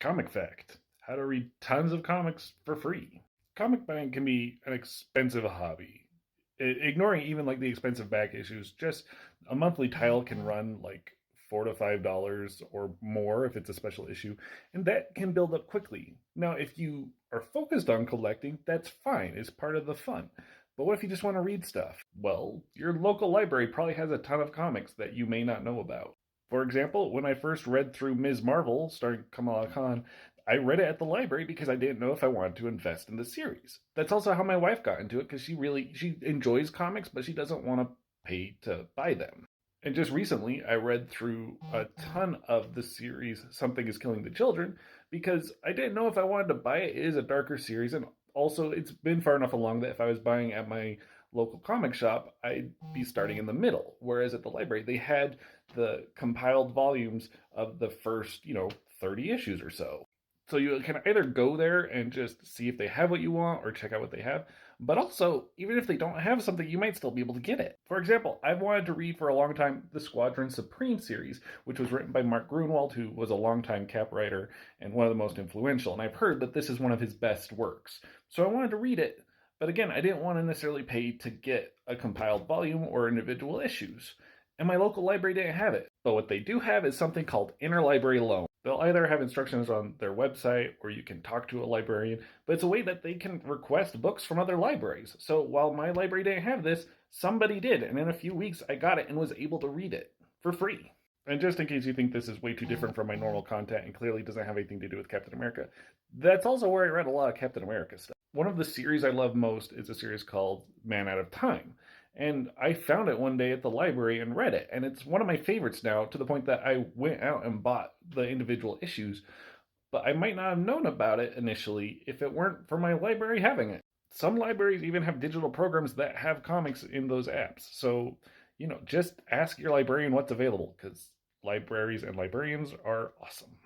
Comic fact: how to read tons of comics for free. Comic buying can be an expensive hobby. Ignoring even like the expensive back issues, just a monthly title can run like $4 to $5 or more if it's a special issue, and that can build up quickly. Now, if you are focused on collecting, that's fine, it's part of the fun. But what if you just want to read stuff? Well, your local library probably has a ton of comics that you may not know about. For example, when I first read through Ms. Marvel, starring Kamala Khan, I read it at the library because I didn't know if I wanted to invest in the series. That's also how my wife got into it because she enjoys comics, but she doesn't want to pay to buy them. And just recently, I read through a ton of the series Something is Killing the Children because I didn't know if I wanted to buy it. It is a darker series, and also it's been far enough along that if I was buying at my local comic shop, I'd be starting in the middle. Whereas at the library, they had the compiled volumes of the first, 30 issues or so. So you can either go there and just see if they have what you want or check out what they have. But also, even if they don't have something, you might still be able to get it. For example, I've wanted to read for a long time the Squadron Supreme series, which was written by Mark Grunwald, who was a longtime Cap writer and one of the most influential. And I've heard that this is one of his best works. So I wanted to read it, but again, I didn't want to necessarily pay to get a compiled volume or individual issues. And my local library didn't have it. But what they do have is something called interlibrary loan. They'll either have instructions on their website or you can talk to a librarian, but it's a way that they can request books from other libraries. So while my library didn't have this, somebody did, and in a few weeks I got it and was able to read it for free. And just in case you think this is way too different from my normal content and clearly doesn't have anything to do with Captain America, that's also where I read a lot of Captain America stuff. One of the series I love most is a series called Man Out of Time. And I found it one day at the library and read it. And it's one of my favorites now to the point that I went out and bought the individual issues. But I might not have known about it initially if it weren't for my library having it. Some libraries even have digital programs that have comics in those apps. So, just ask your librarian what's available because libraries and librarians are awesome.